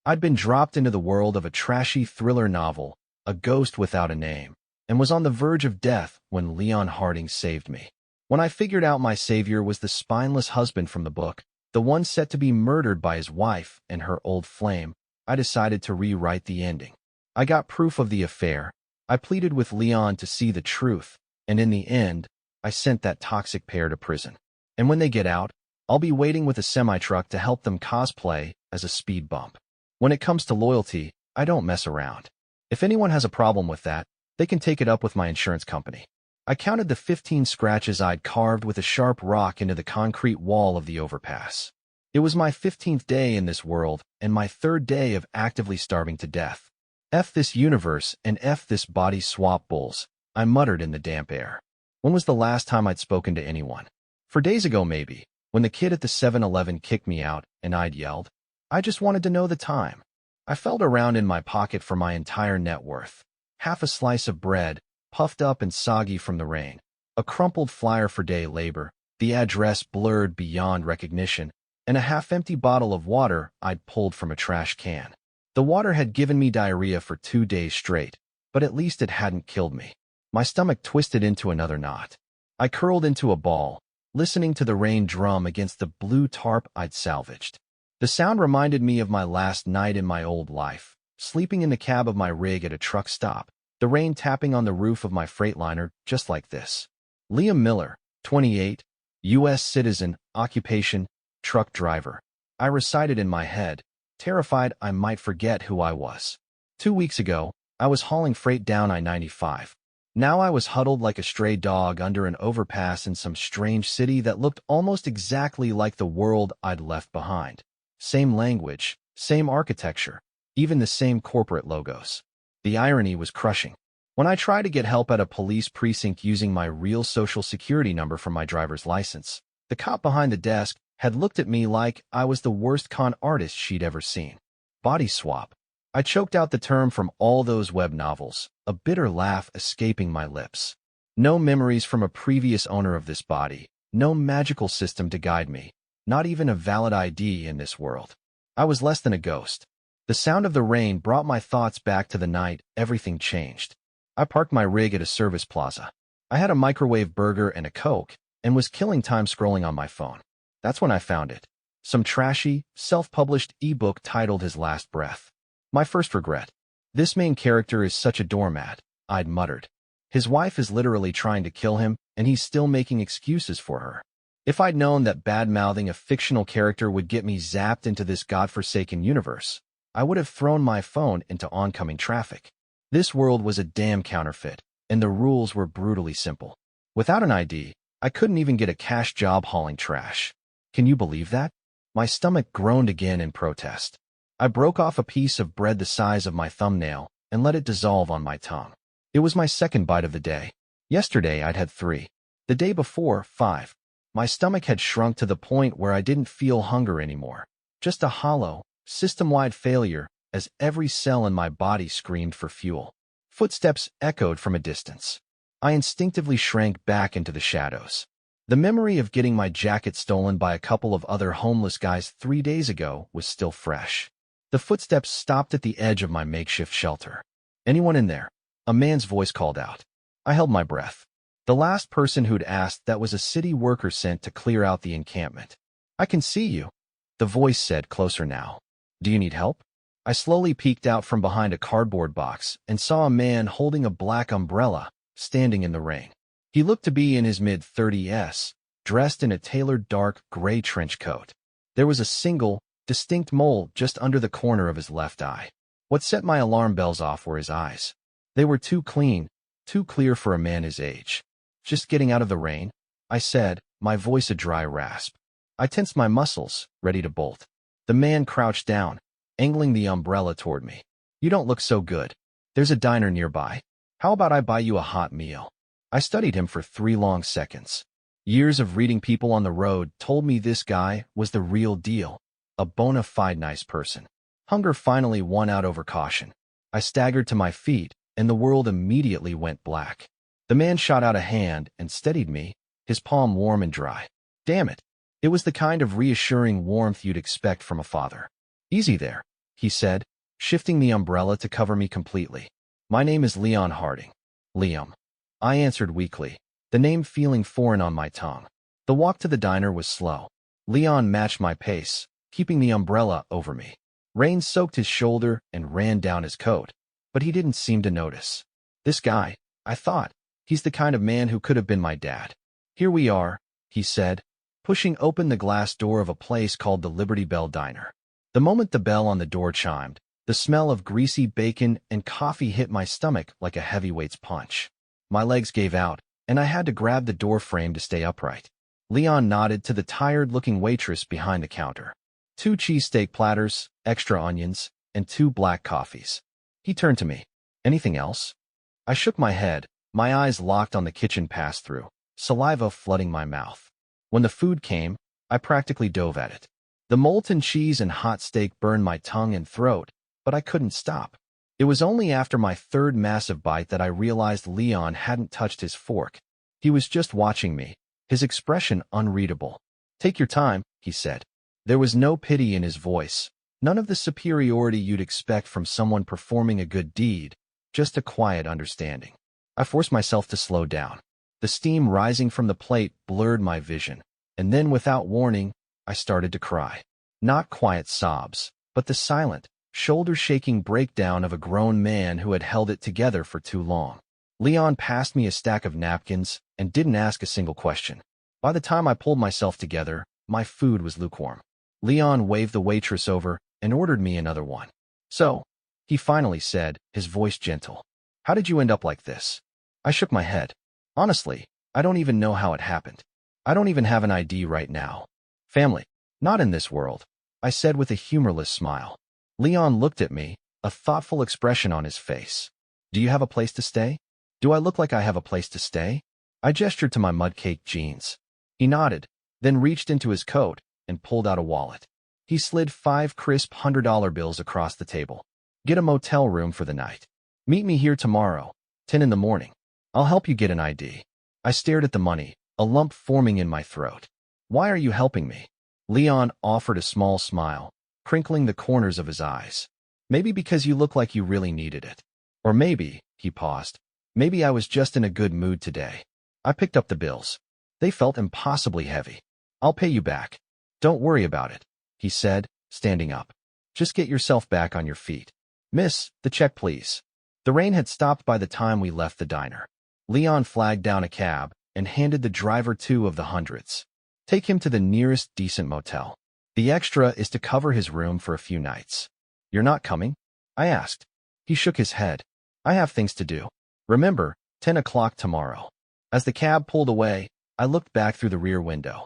I'd been dropped into the world of a trashy thriller novel, A Ghost Without a Name, and was on the verge of death when Leon Harding saved me. When I figured out my savior was the spineless husband from the book, the one set to be murdered by his wife and her old flame, I decided to rewrite the ending. I got proof of the affair. I pleaded with Leon to see the truth, and in the end, I sent that toxic pair to prison. And when they get out, I'll be waiting with a semi-truck to help them cosplay as a speed bump. When it comes to loyalty, I don't mess around. If anyone has a problem with that, they can take it up with my insurance company. I counted the 15 scratches I'd carved with a sharp rock into the concrete wall of the overpass. It was my 15th day in this world and my 3rd day of actively starving to death. F this universe and F this body swap bulls, I muttered in the damp air. When was the last time I'd spoken to anyone? 4 days ago maybe, when the kid at the 7-Eleven kicked me out and I'd yelled. I just wanted to know the time. I felt around in my pocket for my entire net worth. Half a slice of bread, puffed up and soggy from the rain. A crumpled flyer for day labor, the address blurred beyond recognition, and a half-empty bottle of water I'd pulled from a trash can. The water had given me diarrhea for 2 days straight, but at least it hadn't killed me. My stomach twisted into another knot. I curled into a ball, listening to the rain drum against the blue tarp I'd salvaged. The sound reminded me of my last night in my old life, sleeping in the cab of my rig at a truck stop, the rain tapping on the roof of my Freightliner just like this. Liam Miller, 28, U.S. citizen, occupation, truck driver. I recited in my head, terrified I might forget who I was. 2 weeks ago, I was hauling freight down I-95. Now I was huddled like a stray dog under an overpass in some strange city that looked almost exactly like the world I'd left behind. Same language, same architecture, even the same corporate logos. The irony was crushing. When I tried to get help at a police precinct using my real social security number from my driver's license, the cop behind the desk had looked at me like I was the worst con artist she'd ever seen. Body swap. I choked out the term from all those web novels, a bitter laugh escaping my lips. No memories from a previous owner of this body, no magical system to guide me, not even a valid ID in this world. I was less than a ghost. The sound of the rain brought my thoughts back to the night everything changed. I parked my rig at a service plaza. I had a microwave burger and a Coke, and was killing time scrolling on my phone. That's when I found it. Some trashy, self-published ebook titled His Last Breath. My first regret. This main character is such a doormat, I'd muttered. His wife is literally trying to kill him, and he's still making excuses for her. If I'd known that bad-mouthing a fictional character would get me zapped into this godforsaken universe, I would have thrown my phone into oncoming traffic. This world was a damn counterfeit, and the rules were brutally simple. Without an ID, I couldn't even get a cash job hauling trash. Can you believe that? My stomach groaned again in protest. I broke off a piece of bread the size of my thumbnail and let it dissolve on my tongue. It was my second bite of the day. Yesterday I'd had 3. The day before, 5. My stomach had shrunk to the point where I didn't feel hunger anymore. Just a hollow, system-wide failure as every cell in my body screamed for fuel. Footsteps echoed from a distance. I instinctively shrank back into the shadows. The memory of getting my jacket stolen by a couple of other homeless guys 3 days ago was still fresh. The footsteps stopped at the edge of my makeshift shelter. "Anyone in there?" A man's voice called out. I held my breath. The last person who'd asked that was a city worker sent to clear out the encampment. "I can see you," the voice said, closer now. "Do you need help?" I slowly peeked out from behind a cardboard box and saw a man holding a black umbrella, standing in the rain. He looked to be in his mid-30s, dressed in a tailored dark gray trench coat. There was a single, distinct mole just under the corner of his left eye. What set my alarm bells off were his eyes. They were too clean, too clear for a man his age. "Just getting out of the rain?" I said, my voice a dry rasp. I tensed my muscles, ready to bolt. The man crouched down, angling the umbrella toward me. "You don't look so good. There's a diner nearby. How about I buy you a hot meal?" I studied him for 3 long seconds. Years of reading people on the road told me this guy was the real deal, a bona fide nice person. Hunger finally won out over caution. I staggered to my feet, and the world immediately went black. The man shot out a hand and steadied me, his palm warm and dry. Damn it. It was the kind of reassuring warmth you'd expect from a father. "Easy there," he said, shifting the umbrella to cover me completely. My name is Leon Harding. Liam. I answered weakly, the name feeling foreign on my tongue. The walk to the diner was slow. Leon matched my pace, keeping the umbrella over me. Rain soaked his shoulder and ran down his coat, but he didn't seem to notice. This guy, I thought, he's the kind of man who could have been my dad. Here we are, he said, pushing open the glass door of a place called the Liberty Bell Diner. The moment the bell on the door chimed, the smell of greasy bacon and coffee hit my stomach like a heavyweight's punch. My legs gave out, and I had to grab the door frame to stay upright. Leon nodded to the tired-looking waitress behind the counter. 2 cheesesteak platters, extra onions, and 2 black coffees. He turned to me. Anything else? I shook my head, my eyes locked on the kitchen pass-through, saliva flooding my mouth. When the food came, I practically dove at it. The molten cheese and hot steak burned my tongue and throat, but I couldn't stop. It was only after my third massive bite that I realized Leon hadn't touched his fork. He was just watching me, his expression unreadable. Take your time, he said. There was no pity in his voice, none of the superiority you'd expect from someone performing a good deed, just a quiet understanding. I forced myself to slow down. The steam rising from the plate blurred my vision, and then without warning, I started to cry. Not quiet sobs, but the silent, shoulder-shaking breakdown of a grown man who had held it together for too long. Leon passed me a stack of napkins and didn't ask a single question. By the time I pulled myself together, my food was lukewarm. Leon waved the waitress over and ordered me another one. So, he finally said, his voice gentle. How did you end up like this? I shook my head. Honestly, I don't even know how it happened. I don't even have an ID right now. Family. Not in this world, I said with a humorless smile. Leon looked at me, a thoughtful expression on his face. Do you have a place to stay? Do I look like I have a place to stay? I gestured to my mud-caked jeans. He nodded, then reached into his coat and pulled out a wallet. He slid 5 crisp $100 bills across the table. Get a motel room for the night. Meet me here tomorrow, 10 in the morning. I'll help you get an ID. I stared at the money, a lump forming in my throat. Why are you helping me? Leon offered a small smile, crinkling the corners of his eyes. Maybe because you look like you really needed it. Or maybe, he paused, maybe I was just in a good mood today. I picked up the bills. They felt impossibly heavy. I'll pay you back. Don't worry about it, he said, standing up. Just get yourself back on your feet. Miss, the check please. The rain had stopped by the time we left the diner. Leon flagged down a cab and handed the driver 2 of the hundreds. Take him to the nearest decent motel. The extra is to cover his room for a few nights. You're not coming? I asked. He shook his head. I have things to do. Remember, 10 o'clock tomorrow. As the cab pulled away, I looked back through the rear window.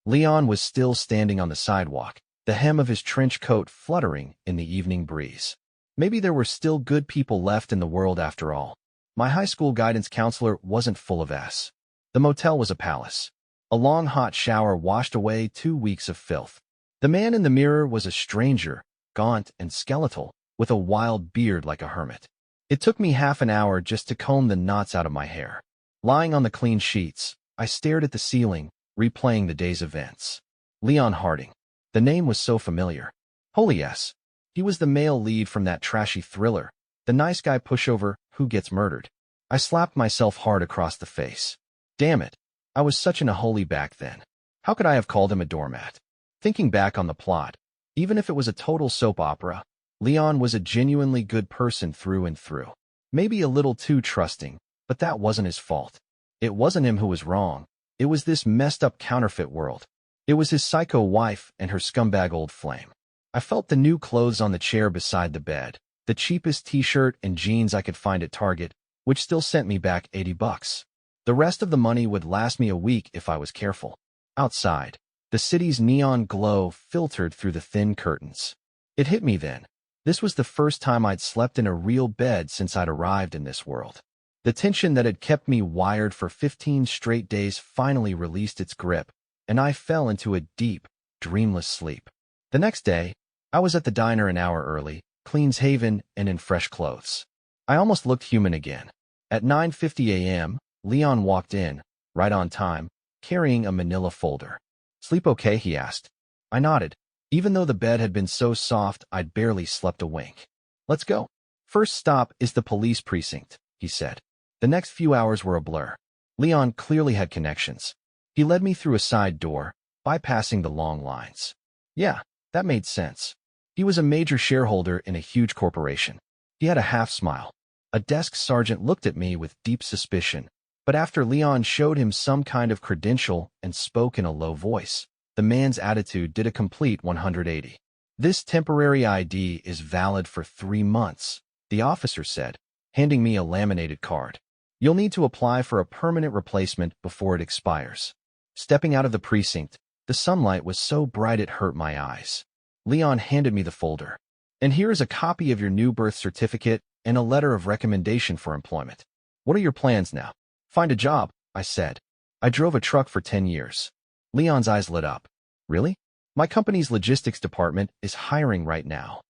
Leon was still standing on the sidewalk, the hem of his trench coat fluttering in the evening breeze. Maybe there were still good people left in the world after all. My high school guidance counselor wasn't full of S. The motel was a palace. A long hot shower washed away 2 weeks of filth. The man in the mirror was a stranger, gaunt and skeletal, with a wild beard like a hermit. It took me half an hour just to comb the knots out of my hair. Lying on the clean sheets, I stared at the ceiling, replaying the day's events. Leon Harding. The name was so familiar. Holy yes. He was the male lead from that trashy thriller, the nice guy pushover who gets murdered. I slapped myself hard across the face. Damn it. I was such an unholy back then. How could I have called him a doormat? Thinking back on the plot, even if it was a total soap opera, Leon was a genuinely good person through and through. Maybe a little too trusting, but that wasn't his fault. It wasn't him who was wrong. It was this messed up counterfeit world. It was his psycho wife and her scumbag old flame. I felt the new clothes on the chair beside the bed, the cheapest t-shirt and jeans I could find at Target, which still sent me back $80. The rest of the money would last me a week if I was careful. Outside, the city's neon glow filtered through the thin curtains. It hit me then. This was the first time I'd slept in a real bed since I'd arrived in this world. The tension that had kept me wired for 15 straight days finally released its grip, and I fell into a deep, dreamless sleep. The next day, I was at the diner an hour early, clean-shaven and in fresh clothes. I almost looked human again. At 9:50 a.m., Leon walked in, right on time, carrying a manila folder. Sleep okay? He asked. I nodded. even though the bed had been so soft I'd barely slept a wink. Let's go. First stop is the police precinct, he said. The next few hours were a blur. Leon clearly had connections. He led me through a side door, bypassing the long lines. Yeah, that made sense. He was a major shareholder in a huge corporation. He had a half smile. A desk sergeant looked at me with deep suspicion, but after Leon showed him some kind of credential and spoke in a low voice, the man's attitude did a complete 180. This temporary ID is valid for 3 months, the officer said, handing me a laminated card. You'll need to apply for a permanent replacement before it expires. Stepping out of the precinct, the sunlight was so bright it hurt my eyes. Leon handed me the folder. And here is a copy of your new birth certificate and a letter of recommendation for employment. What are your plans now? Find a job, I said. I drove a truck for 10 years. Leon's eyes lit up. Really? My company's logistics department is hiring right now.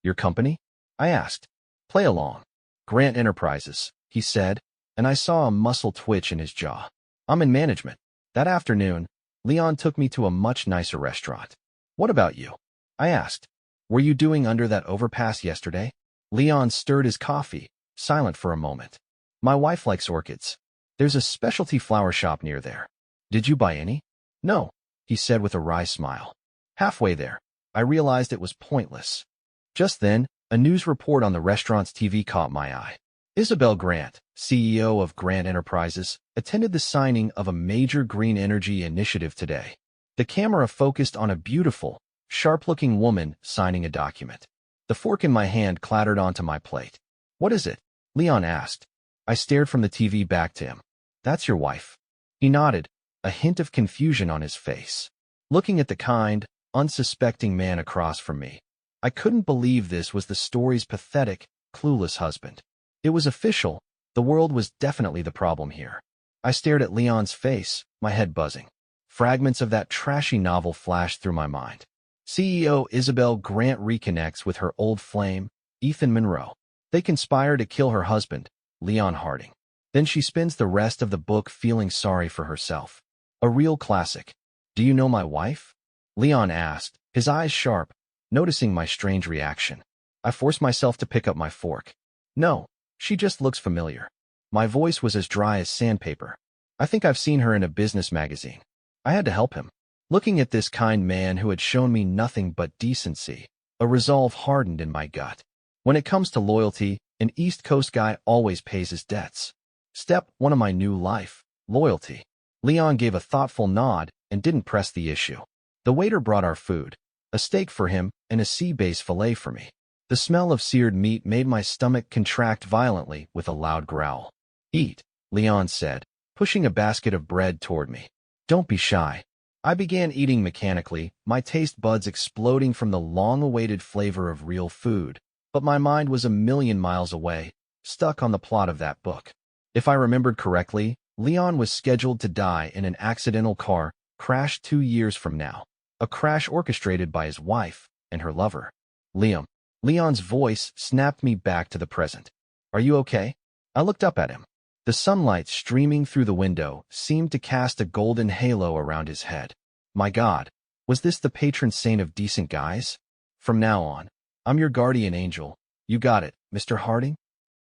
Your company? I asked. Play along. Grant Enterprises, he said, and I saw a muscle twitch in his jaw. I'm in management. That afternoon, Leon took me to a much nicer restaurant. What about you? I asked. Were you doing under that overpass yesterday? Leon stirred his coffee, silent for a moment. My wife likes orchids. There's a specialty flower shop near there. Did you buy any? No, he said with a wry smile. Halfway there, I realized it was pointless. Just then, a news report on the restaurant's TV caught my eye. Isabel Grant, CEO of Grant Enterprises, attended the signing of a major green energy initiative today. The camera focused on a beautiful, sharp-looking woman signing a document. The fork in my hand clattered onto my plate. What is it? Leon asked. I stared from the TV back to him. That's your wife. He nodded, a hint of confusion on his face. Looking at the kind, unsuspecting man across from me, I couldn't believe this was the story's pathetic, clueless husband. It was official. The world was definitely the problem here. I stared at Leon's face, my head buzzing. Fragments of that trashy novel flashed through my mind. CEO Isabel Grant reconnects with her old flame, Ethan Monroe. They conspire to kill her husband, Leon Harding. Then she spends the rest of the book feeling sorry for herself. A real classic. Do you know my wife? Leon asked, his eyes sharp, noticing my strange reaction. I forced myself to pick up my fork. No, she just looks familiar. My voice was as dry as sandpaper. I think I've seen her in a business magazine. I had to help him. Looking at this kind man who had shown me nothing but decency, a resolve hardened in my gut. When it comes to loyalty, an East Coast guy always pays his debts. Step 1 of my new life, loyalty. Leon gave a thoughtful nod and didn't press the issue. The waiter brought our food, a steak for him and a sea-bass fillet for me. The smell of seared meat made my stomach contract violently with a loud growl. Eat, Leon said, pushing a basket of bread toward me. Don't be shy. I began eating mechanically, my taste buds exploding from the long-awaited flavor of real food, but my mind was a million miles away, stuck on the plot of that book. If I remembered correctly, Leon was scheduled to die in an accidental car crash 2 years from now, a crash orchestrated by his wife and her lover. Liam. Leon's voice snapped me back to the present. Are you okay? I looked up at him. The sunlight streaming through the window seemed to cast a golden halo around his head. My God, was this the patron saint of decent guys? From now on, I'm your guardian angel. You got it, Mr. Harding?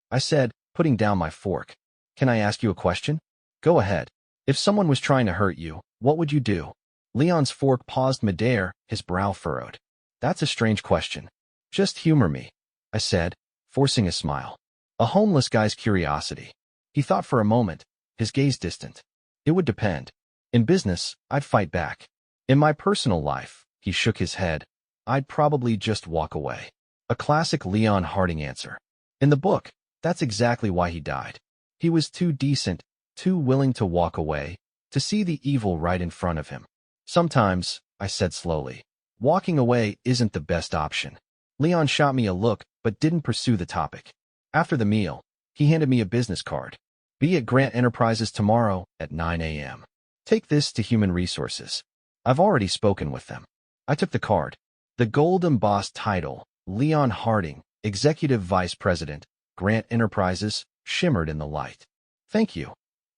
I said, putting down my fork. Can I ask you a question? Go ahead. If someone was trying to hurt you, what would you do? Leon's fork paused midair, his brow furrowed. That's a strange question. Just humor me, I said, forcing a smile. A homeless guy's curiosity. He thought for a moment, his gaze distant. It would depend. In business, I'd fight back. In my personal life, he shook his head, I'd probably just walk away. A classic Leon Harding answer. In the book, that's exactly why he died. He was too decent, too willing to walk away, to see the evil right in front of him. Sometimes, I said slowly, walking away isn't the best option. Leon shot me a look, but didn't pursue the topic. After the meal, he handed me a business card. Be at Grant Enterprises tomorrow at 9 a.m. Take this to Human Resources. I've already spoken with them. I took the card. The gold-embossed title, Leon Harding, Executive Vice President, Grant Enterprises, shimmered in the light. Thank you,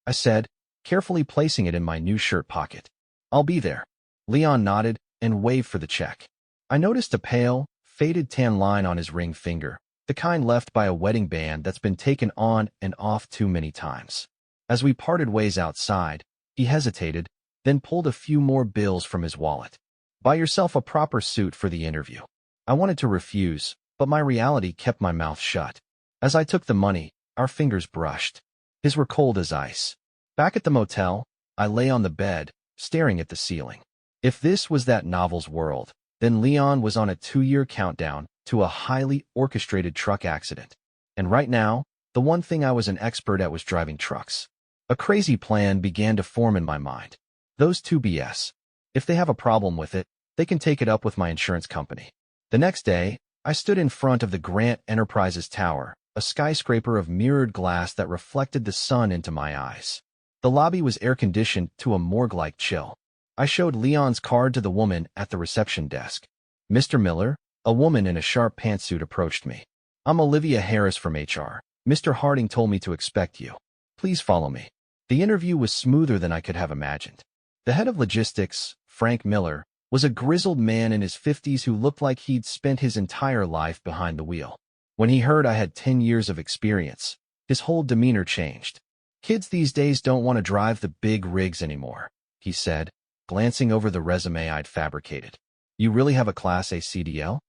I said, carefully placing it in my new shirt pocket. I'll be there. Leon nodded and waved for the check. I noticed a pale, faded tan line on his ring finger, the kind left by a wedding band that's been taken on and off too many times. As we parted ways outside, he hesitated, then pulled a few more bills from his wallet. Buy yourself a proper suit for the interview. I wanted to refuse, but my reality kept my mouth shut. As I took the money, our fingers brushed. His were cold as ice. Back at the motel, I lay on the bed, staring at the ceiling. If this was that novel's world, then Leon was on a 2-year countdown to a highly orchestrated truck accident. And right now, the one thing I was an expert at was driving trucks. A crazy plan began to form in my mind. Those two BS. If they have a problem with it, they can take it up with my insurance company. The next day, I stood in front of the Grant Enterprises Tower, a skyscraper of mirrored glass that reflected the sun into my eyes. The lobby was air-conditioned to a morgue-like chill. I showed Leon's card to the woman at the reception desk. Mr. Miller, a woman in a sharp pantsuit approached me. I'm Olivia Harris from HR. Mr. Harding told me to expect you. Please follow me. The interview was smoother than I could have imagined. The head of logistics, Frank Miller, was a grizzled man in his 50s who looked like he'd spent his entire life behind the wheel. When he heard I had 10 years of experience, his whole demeanor changed. Kids these days don't want to drive the big rigs anymore, he said, glancing over the resume I'd fabricated. You really have a Class A CDL?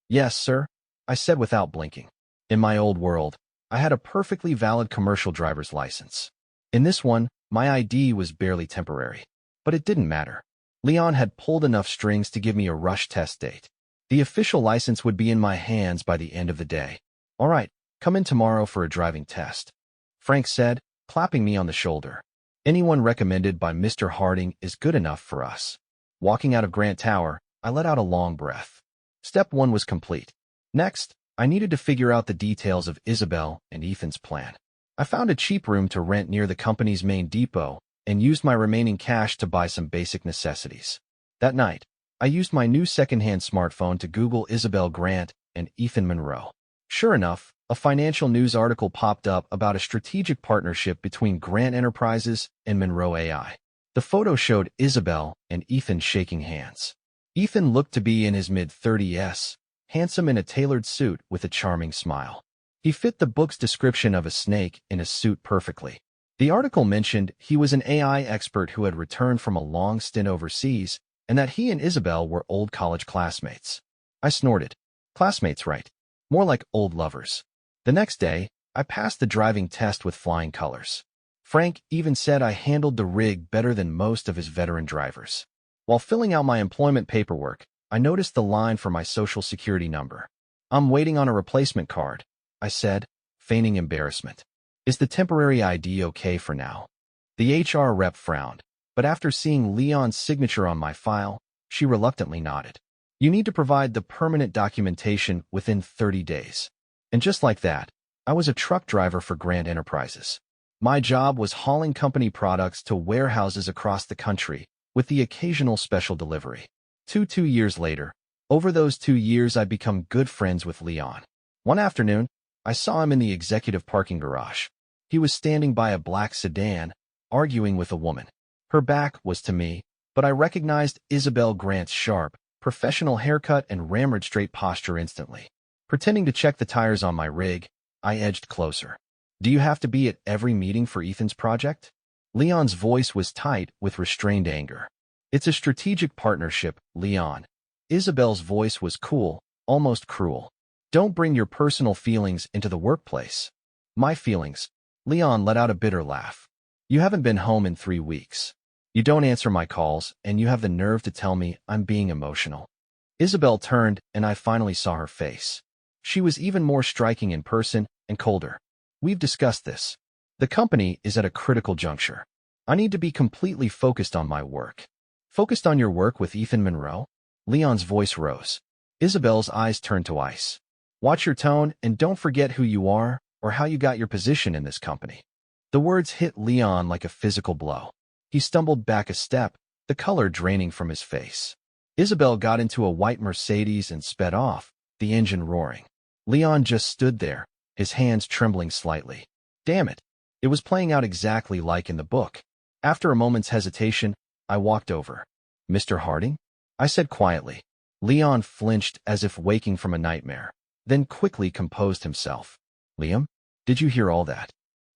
Yes, sir, I said without blinking. In my old world, I had a perfectly valid commercial driver's license. In this one, my ID was barely temporary. But it didn't matter. Leon had pulled enough strings to give me a rush test date. The official license would be in my hands by the end of the day. All right, come in tomorrow for a driving test, Frank said, clapping me on the shoulder. Anyone recommended by Mr. Harding is good enough for us. Walking out of Grant Tower, I let out a long breath. Step 1 was complete. Next, I needed to figure out the details of Isabel and Ethan's plan. I found a cheap room to rent near the company's main depot and used my remaining cash to buy some basic necessities. That night, I used my new second-hand smartphone to Google Isabel Grant and Ethan Monroe. Sure enough, a financial news article popped up about a strategic partnership between Grant Enterprises and Monroe AI. The photo showed Isabel and Ethan shaking hands. Ethan looked to be in his mid-30s, handsome in a tailored suit with a charming smile. He fit the book's description of a snake in a suit perfectly. The article mentioned he was an AI expert who had returned from a long stint overseas and that he and Isabel were old college classmates. I snorted. Classmates, right? More like old lovers. The next day, I passed the driving test with flying colors. Frank even said I handled the rig better than most of his veteran drivers. While filling out my employment paperwork, I noticed the line for my social security number. I'm waiting on a replacement card, I said, feigning embarrassment. Is the temporary ID okay for now? The HR rep frowned, but after seeing Leon's signature on my file, she reluctantly nodded. You need to provide the permanent documentation within 30 days. And just like that, I was a truck driver for Grant Enterprises. My job was hauling company products to warehouses across the country, with the occasional special delivery. 2 years later, over those 2 years I'd become good friends with Leon. One afternoon, I saw him in the executive parking garage. He was standing by a black sedan, arguing with a woman. Her back was to me, but I recognized Isabel Grant's sharp, professional haircut and ramrod straight posture instantly. Pretending to check the tires on my rig, I edged closer. Do you have to be at every meeting for Ethan's project? Leon's voice was tight with restrained anger. It's a strategic partnership, Leon. Isabel's voice was cool, almost cruel. Don't bring your personal feelings into the workplace. My feelings. Leon let out a bitter laugh. You haven't been home in 3 weeks. You don't answer my calls, and you have the nerve to tell me I'm being emotional. Isabel turned, and I finally saw her face. She was even more striking in person and colder. We've discussed this. The company is at a critical juncture. I need to be completely focused on my work. Focused on your work with Ethan Monroe? Leon's voice rose. Isabel's eyes turned to ice. Watch your tone and don't forget who you are or how you got your position in this company. The words hit Leon like a physical blow. He stumbled back a step, the color draining from his face. Isabel got into a white Mercedes and sped off, the engine roaring. Leon just stood there, his hands trembling slightly. Damn it. It was playing out exactly like in the book. After a moment's hesitation, I walked over. Mr. Harding? I said quietly. Leon flinched as if waking from a nightmare, then quickly composed himself. Liam, did you hear all that?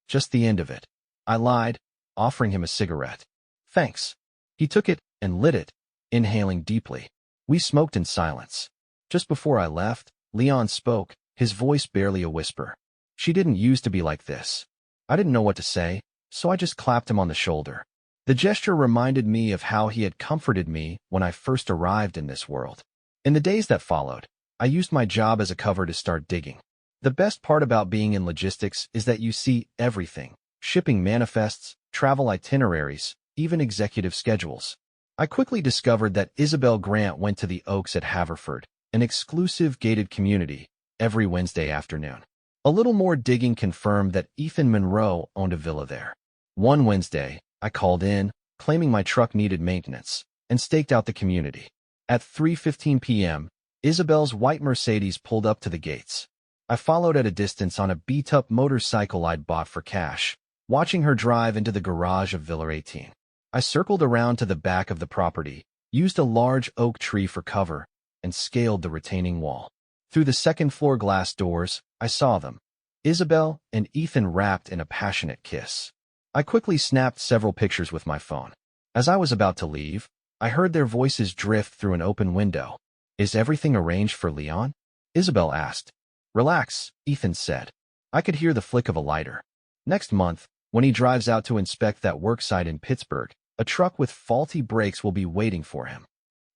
Just the end of it. I lied, offering him a cigarette. Thanks. He took it and lit it, inhaling deeply. We smoked in silence. Just before I left, Leon spoke, his voice barely a whisper. She didn't used to be like this. I didn't know what to say, so I just clapped him on the shoulder. The gesture reminded me of how he had comforted me when I first arrived in this world. In the days that followed, I used my job as a cover to start digging. The best part about being in logistics is that you see everything: shipping manifests, travel itineraries, even executive schedules. I quickly discovered that Isabel Grant went to the Oaks at Haverford, an exclusive gated community, every Wednesday afternoon. A little more digging confirmed that Ethan Monroe owned a villa there. One Wednesday, I called in, claiming my truck needed maintenance, and staked out the community. At 3:15 p.m., Isabel's white Mercedes pulled up to the gates. I followed at a distance on a beat-up motorcycle I'd bought for cash, watching her drive into the garage of Villa 18. I circled around to the back of the property, used a large oak tree for cover, and scaled the retaining wall. Through the second-floor glass doors, I saw them, Isabel and Ethan wrapped in a passionate kiss. I quickly snapped several pictures with my phone. As I was about to leave, I heard their voices drift through an open window. Is everything arranged for Leon? Isabel asked. Relax, Ethan said. I could hear the flick of a lighter. Next month, when he drives out to inspect that worksite in Pittsburgh, a truck with faulty brakes will be waiting for him.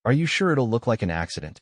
Are you sure it'll look like an accident?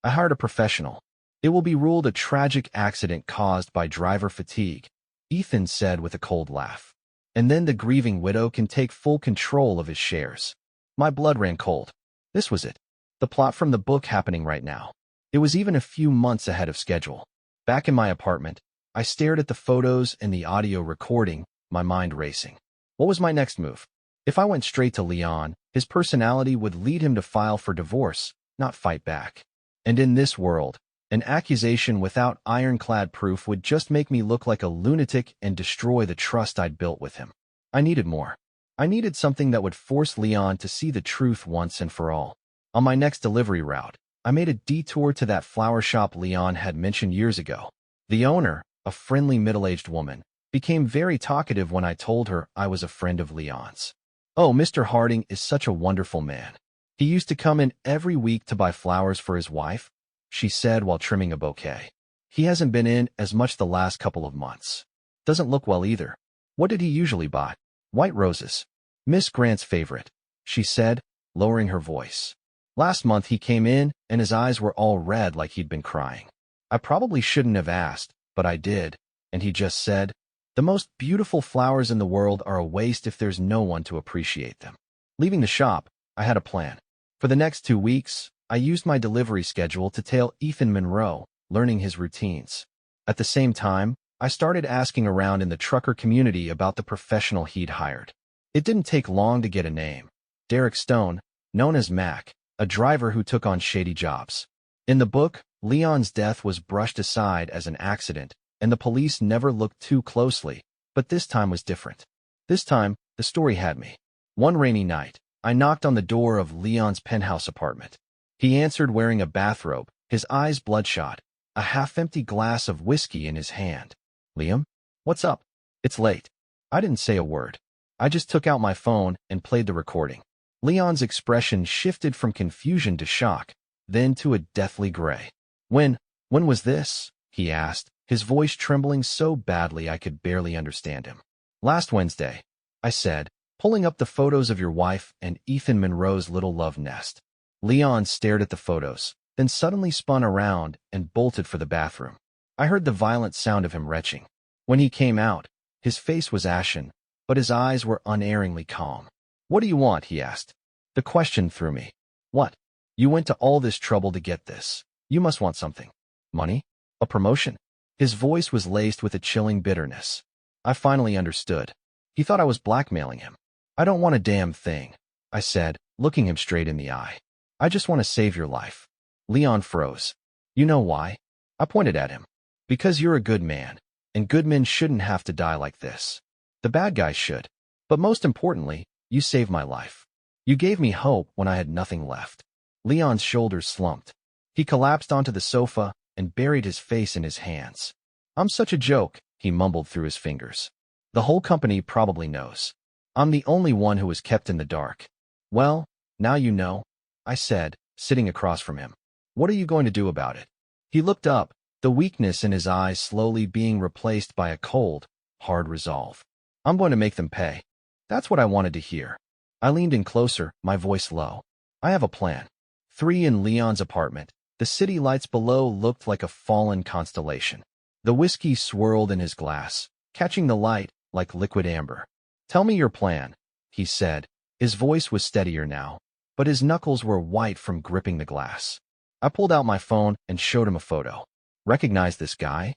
I hired a professional. It will be ruled a tragic accident caused by driver fatigue, Ethan said with a cold laugh. And then the grieving widow can take full control of his shares. My blood ran cold. This was it. The plot from the book happening right now. It was even a few months ahead of schedule. Back in my apartment, I stared at the photos and the audio recording, my mind racing. What was my next move? If I went straight to Leon, his personality would lead him to file for divorce, not fight back. And in this world, an accusation without ironclad proof would just make me look like a lunatic and destroy the trust I'd built with him. I needed more. I needed something that would force Leon to see the truth once and for all. On my next delivery route, I made a detour to that flower shop Leon had mentioned years ago. The owner, a friendly middle-aged woman, became very talkative when I told her I was a friend of Leon's. Oh, Mr. Harding is such a wonderful man. He used to come in every week to buy flowers for his wife, she said while trimming a bouquet. He hasn't been in as much the last couple of months. Doesn't look well either. What did he usually buy? White roses. Miss Grant's favorite, she said, lowering her voice. Last month he came in and his eyes were all red like he'd been crying. I probably shouldn't have asked, but I did, and he just said, the most beautiful flowers in the world are a waste if there's no one to appreciate them. Leaving the shop, I had a plan. For the next 2 weeks, I used my delivery schedule to tail Ethan Monroe, learning his routines. At the same time, I started asking around in the trucker community about the professional he'd hired. It didn't take long to get a name. Derek Stone, known as Mac, a driver who took on shady jobs. In the book, Leon's death was brushed aside as an accident, and the police never looked too closely, but this time was different. This time, the story had me. One rainy night, I knocked on the door of Leon's penthouse apartment. He answered wearing a bathrobe, his eyes bloodshot, a half-empty glass of whiskey in his hand. Liam? What's up? It's late. I didn't say a word. I just took out my phone and played the recording. Leon's expression shifted from confusion to shock, then to a deathly gray. When was this? He asked, his voice trembling so badly I could barely understand him. Last Wednesday, I said, pulling up the photos of your wife and Ethan Monroe's little love nest. Leon stared at the photos, then suddenly spun around and bolted for the bathroom. I heard the violent sound of him retching. When he came out, his face was ashen, but his eyes were unerringly calm. What do you want? He asked. The question threw me. What? You went to all this trouble to get this. You must want something. Money? A promotion? His voice was laced with a chilling bitterness. I finally understood. He thought I was blackmailing him. I don't want a damn thing, I said, looking him straight in the eye. I just want to save your life. Leon froze. You know why? I pointed at him. Because you're a good man, and good men shouldn't have to die like this. The bad guys should. But most importantly, you saved my life. You gave me hope when I had nothing left. Leon's shoulders slumped. He collapsed onto the sofa and buried his face in his hands. I'm such a joke, he mumbled through his fingers. The whole company probably knows. I'm the only one who was kept in the dark. Well, now you know, I said, sitting across from him. What are you going to do about it? He looked up, the weakness in his eyes slowly being replaced by a cold, hard resolve. I'm going to make them pay. That's what I wanted to hear. I leaned in closer, my voice low. I have a plan. 3 in Leon's apartment. The city lights below looked like a fallen constellation. The whiskey swirled in his glass, catching the light like liquid amber. Tell me your plan, he said. His voice was steadier now, but his knuckles were white from gripping the glass. I pulled out my phone and showed him a photo. Recognize this guy?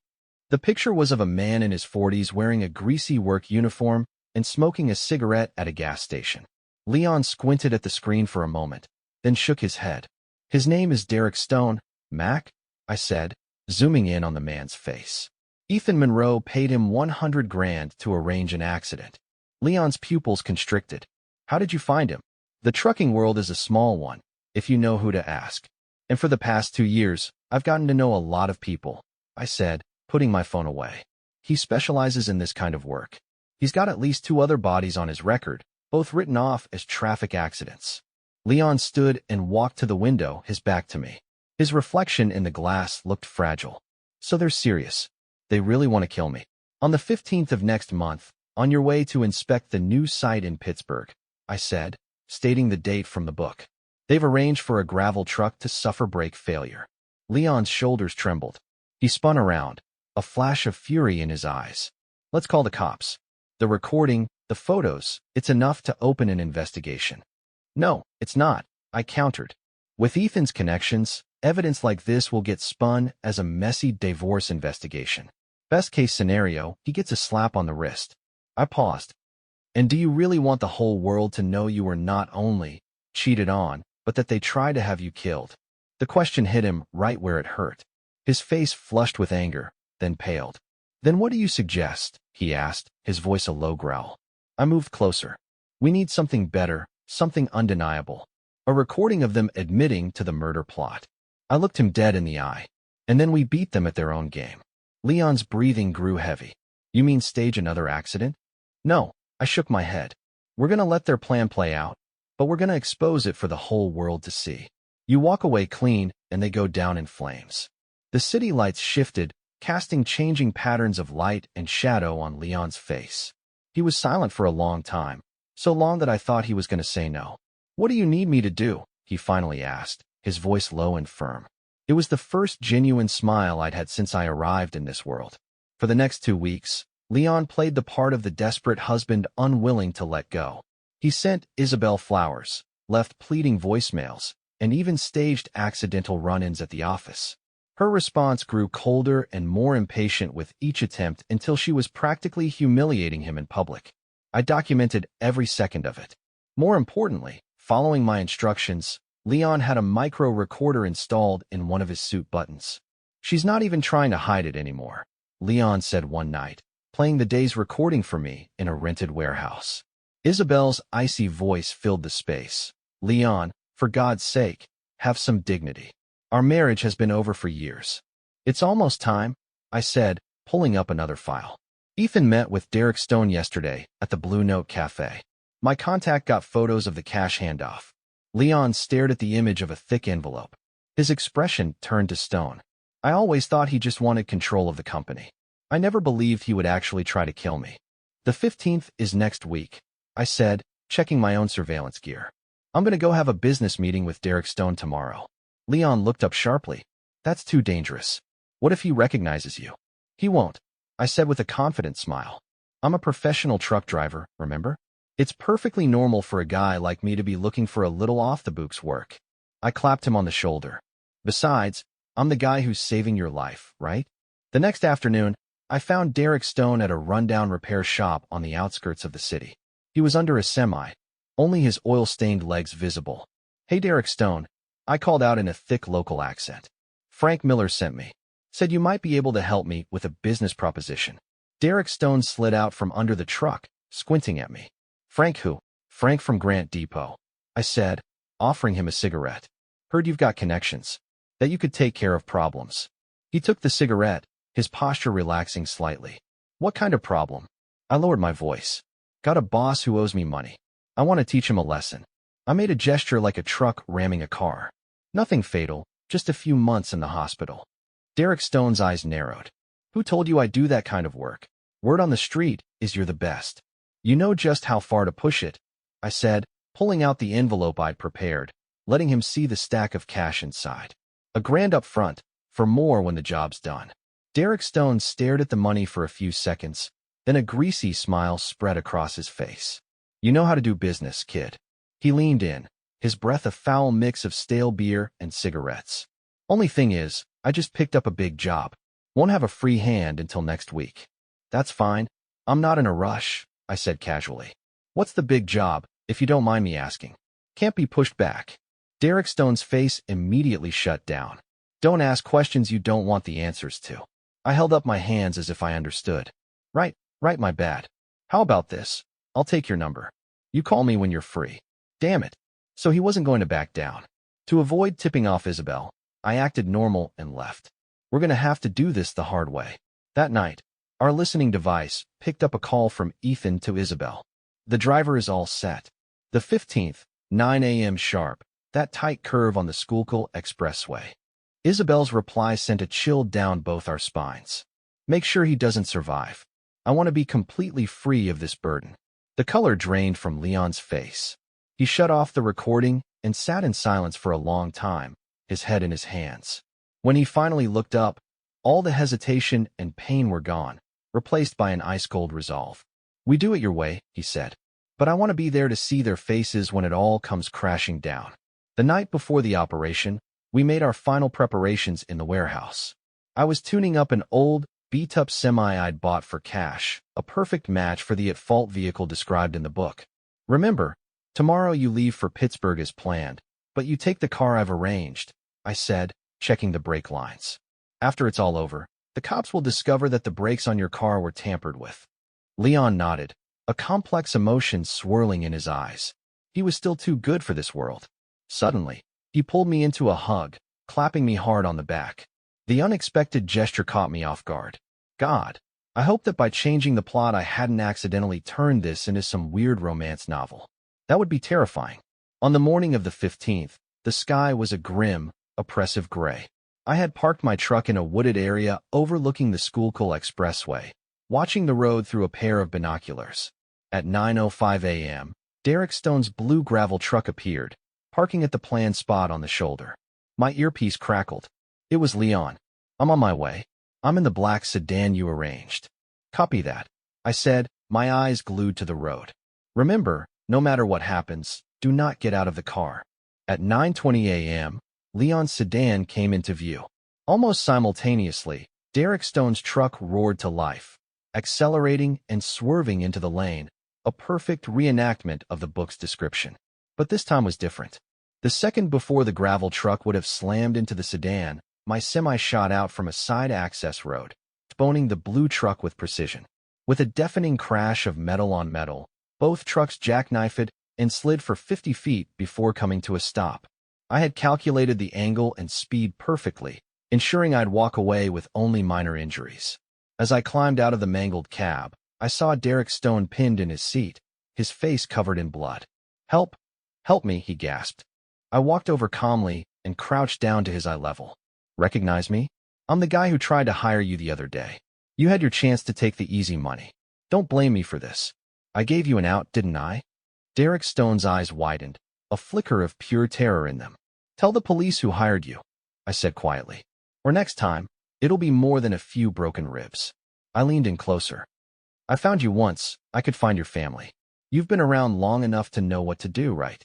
The picture was of a man in his 40s wearing a greasy work uniform and smoking a cigarette at a gas station. Leon squinted at the screen for a moment, then shook his head. His name is Derek Stone, Mac, I said, zooming in on the man's face. Ethan Monroe paid him $100,000 to arrange an accident. Leon's pupils constricted. How did you find him? The trucking world is a small one, if you know who to ask. And for the past 2 years, I've gotten to know a lot of people, I said, putting my phone away. He specializes in this kind of work. He's got at least 2 other bodies on his record, both written off as traffic accidents. Leon stood and walked to the window, his back to me. His reflection in the glass looked fragile. So they're serious. They really want to kill me. On the 15th of next month, on your way to inspect the new site in Pittsburgh, I said, stating the date from the book. They've arranged for a gravel truck to suffer brake failure. Leon's shoulders trembled. He spun around, a flash of fury in his eyes. Let's call the cops. The recording, the photos, it's enough to open an investigation. No, it's not, I countered. With Ethan's connections, evidence like this will get spun as a messy divorce investigation. Best case scenario, he gets a slap on the wrist. I paused. And do you really want the whole world to know you were not only cheated on, but that they tried to have you killed? The question hit him right where it hurt. His face flushed with anger, then paled. Then what do you suggest? He asked, his voice a low growl. I moved closer. We need something better, something undeniable. A recording of them admitting to the murder plot. I looked him dead in the eye. And then we beat them at their own game. Leon's breathing grew heavy. You mean stage another accident? No, I shook my head. We're going to let their plan play out, but we're going to expose it for the whole world to see. You walk away clean, and they go down in flames. The city lights shifted, casting changing patterns of light and shadow on Leon's face. He was silent for a long time, so long that I thought he was going to say no. What do you need me to do? He finally asked, his voice low and firm. It was the first genuine smile I'd had since I arrived in this world. For the next 2 weeks, Leon played the part of the desperate husband unwilling to let go. He sent Isabel flowers, left pleading voicemails, and even staged accidental run-ins at the office. Her response grew colder and more impatient with each attempt until she was practically humiliating him in public. I documented every second of it. More importantly, following my instructions, Leon had a micro recorder installed in one of his suit buttons. She's not even trying to hide it anymore, Leon said one night, playing the day's recording for me in a rented warehouse. Isabel's icy voice filled the space. Leon, for God's sake, have some dignity. Our marriage has been over for years. It's almost time, I said, pulling up another file. Ethan met with Derek Stone yesterday at the Blue Note Cafe. My contact got photos of the cash handoff. Leon stared at the image of a thick envelope. His expression turned to stone. I always thought he just wanted control of the company. I never believed he would actually try to kill me. The 15th is next week, I said, checking my own surveillance gear. I'm going to go have a business meeting with Derek Stone tomorrow. Leon looked up sharply. That's too dangerous. What if he recognizes you? He won't, I said with a confident smile. I'm a professional truck driver, remember? It's perfectly normal for a guy like me to be looking for a little off-the-books work. I clapped him on the shoulder. Besides, I'm the guy who's saving your life, right? The next afternoon, I found Derek Stone at a rundown repair shop on the outskirts of the city. He was under a semi, only his oil-stained legs visible. Hey, Derek Stone, I called out in a thick local accent. Frank Miller sent me. Said you might be able to help me with a business proposition. Derek Stone slid out from under the truck, squinting at me. Frank who? Frank from Grant Depot, I said, offering him a cigarette. Heard you've got connections. that you could take care of problems. He took the cigarette, his posture relaxing slightly. What kind of problem? I lowered my voice. Got a boss who owes me money. I want to teach him a lesson. I made a gesture like a truck ramming a car. Nothing fatal, just a few months in the hospital. Derek Stone's eyes narrowed. Who told you I do that kind of work? Word on the street is you're the best. You know just how far to push it, I said, pulling out the envelope I'd prepared, letting him see the stack of cash inside. $1,000 up front, for more when the job's done. Derek Stone stared at the money for a few seconds, then a greasy smile spread across his face. You know how to do business, kid. He leaned in, his breath a foul mix of stale beer and cigarettes. Only thing is, I just picked up a big job. Won't have a free hand until next week. That's fine. I'm not in a rush, I said casually. What's the big job, if you don't mind me asking? Can't be pushed back. Derek Stone's face immediately shut down. Don't ask questions you don't want the answers to. I held up my hands as if I understood. Right, my bad. How about this? I'll take your number. You call me when you're free. Damn it. So he wasn't going to back down. To avoid tipping off Isabel, I acted normal and left. We're going to have to do this the hard way. That night, our listening device picked up a call from Ethan to Isabel. The driver is all set. The 15th, 9 a.m. sharp, that tight curve on the Schuylkill Expressway. Isabel's reply sent a chill down both our spines. Make sure he doesn't survive. I want to be completely free of this burden. The color drained from Leon's face. He shut off the recording and sat in silence for a long time, his head in his hands. When he finally looked up, all the hesitation and pain were gone, replaced by an ice-cold resolve. We do it your way, he said. But I want to be there to see their faces when it all comes crashing down. The night before the operation, we made our final preparations in the warehouse. I was tuning up an old, beat-up semi I'd bought for cash, a perfect match for the at-fault vehicle described in the book. Remember, tomorrow you leave for Pittsburgh as planned, but you take the car I've arranged, I said, checking the brake lines. After it's all over, the cops will discover that the brakes on your car were tampered with. Leon nodded, a complex emotion swirling in his eyes. He was still too good for this world. Suddenly, he pulled me into a hug, clapping me hard on the back. The unexpected gesture caught me off guard. God, I hoped that by changing the plot I hadn't accidentally turned this into some weird romance novel. That would be terrifying. On the morning of the 15th, the sky was a grim, oppressive gray. I had parked my truck in a wooded area overlooking the Schuylkill Expressway, watching the road through a pair of binoculars. At 9:05 a.m., Derek Stone's blue gravel truck appeared, parking at the planned spot on the shoulder. My earpiece crackled. It was Leon. I'm on my way. I'm in the black sedan you arranged. Copy that, I said, my eyes glued to the road. Remember, no matter what happens, do not get out of the car. At 9:20 a.m., Leon's sedan came into view. Almost simultaneously, Derek Stone's truck roared to life, accelerating and swerving into the lane, a perfect reenactment of the book's description. But this time was different. The second before the gravel truck would have slammed into the sedan, my semi shot out from a side access road, boning the blue truck with precision. With a deafening crash of metal on metal, both trucks jackknifed and slid for 50 feet before coming to a stop. I had calculated the angle and speed perfectly, ensuring I'd walk away with only minor injuries. As I climbed out of the mangled cab, I saw Derek Stone pinned in his seat, his face covered in blood. Help! Help me, he gasped. I walked over calmly and crouched down to his eye level. Recognize me? I'm the guy who tried to hire you the other day. You had your chance to take the easy money. Don't blame me for this. I gave you an out, didn't I? Derek Stone's eyes widened, a flicker of pure terror in them. Tell the police who hired you, I said quietly. Or next time, it'll be more than a few broken ribs. I leaned in closer. I found you once, I could find your family. You've been around long enough to know what to do, right?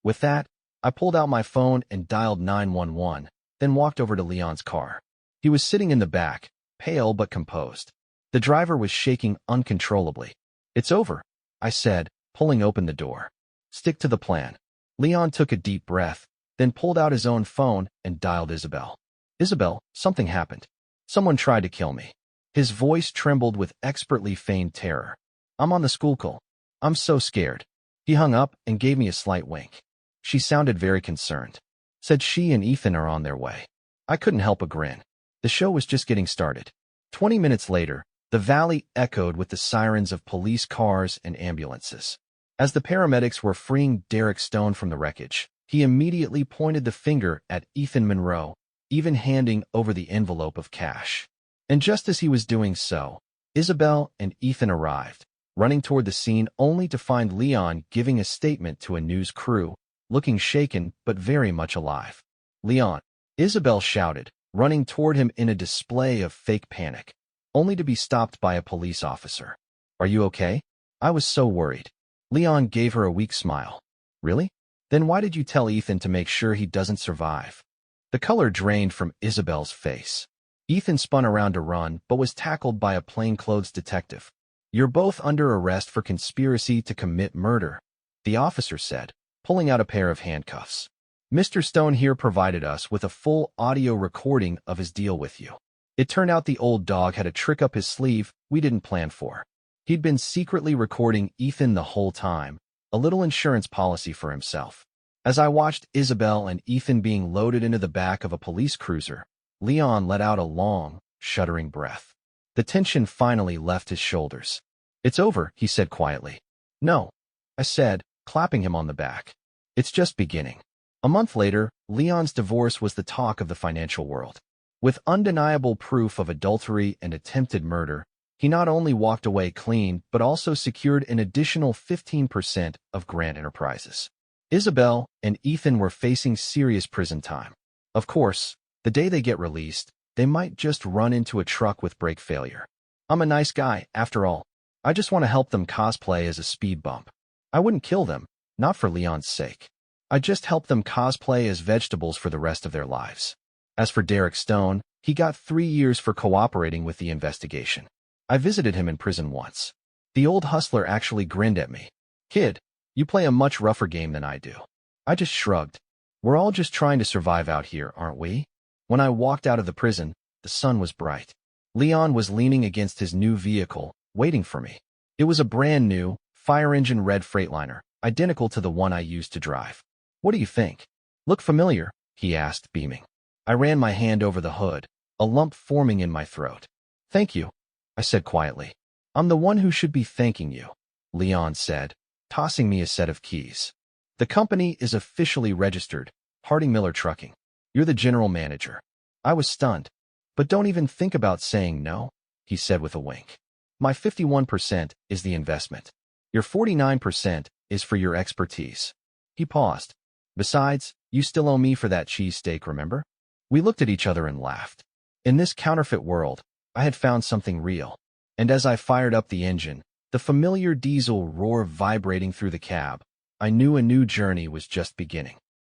With that, I pulled out my phone and dialed 911, then walked over to Leon's car. He was sitting in the back, pale but composed. The driver was shaking uncontrollably. It's over, I said, pulling open the door. Stick to the plan. Leon took a deep breath, then pulled out his own phone and dialed Isabel. Isabel, something happened. Someone tried to kill me. His voice trembled with expertly feigned terror. I'm on the Schuylkill. I'm so scared. He hung up and gave me a slight wink. She sounded very concerned. Said she and Ethan are on their way. I couldn't help a grin. The show was just getting started. 20 minutes later, the valley echoed with the sirens of police cars and ambulances. As the paramedics were freeing Derek Stone from the wreckage, he immediately pointed the finger at Ethan Monroe, even handing over the envelope of cash. And just as he was doing so, Isabel and Ethan arrived, running toward the scene only to find Leon giving a statement to a news crew, looking shaken but very much alive. "Leon," Isabel shouted, running toward him in a display of fake panic, only to be stopped by a police officer. "Are you okay?" "I was so worried." Leon gave her a weak smile. "Really? Then why did you tell Ethan to make sure he doesn't survive?" The color drained from Isabel's face. Ethan spun around to run, but was tackled by a plainclothes detective. "You're both under arrest for conspiracy to commit murder," the officer said, pulling out a pair of handcuffs. "Mr. Stone here provided us with a full audio recording of his deal with you. It turned out the old dog had a trick up his sleeve we didn't plan for. He'd been secretly recording Ethan the whole time, a little insurance policy for himself." As I watched Isabel and Ethan being loaded into the back of a police cruiser, Leon let out a long, shuddering breath. The tension finally left his shoulders. "It's over," he said quietly. "No," I said, clapping him on the back. "It's just beginning." A month later, Leon's divorce was the talk of the financial world. With undeniable proof of adultery and attempted murder, he not only walked away clean but also secured an additional 15% of Grant Enterprises. Isabel and Ethan were facing serious prison time. Of course, the day they get released, they might just run into a truck with brake failure. I'm a nice guy, after all. I just want to help them cosplay as a speed bump. I wouldn't kill them, not for Leon's sake. I'd just help them cosplay as vegetables for the rest of their lives. As for Derek Stone, he got 3 years for cooperating with the investigation. I visited him in prison once. The old hustler actually grinned at me. "Kid, you play a much rougher game than I do." I just shrugged. "We're all just trying to survive out here, aren't we?" When I walked out of the prison, the sun was bright. Leon was leaning against his new vehicle, waiting for me. It was a brand new, fire-engine red Freightliner, identical to the one I used to drive. "What do you think? Look familiar?" he asked, beaming. I ran my hand over the hood, a lump forming in my throat. "Thank you," I said quietly. "I'm the one who should be thanking you," Leon said, tossing me a set of keys. "The company is officially registered, Harding Miller Trucking. You're the general manager." I was stunned. "But don't even think about saying no," he said with a wink. "My 51% is the investment. Your 49% is for your expertise." He paused. "Besides, you still owe me for that cheesesteak, remember?" We looked at each other and laughed. In this counterfeit world, I had found something real. And as I fired up the engine, the familiar diesel roar vibrating through the cab, I knew a new journey was just beginning.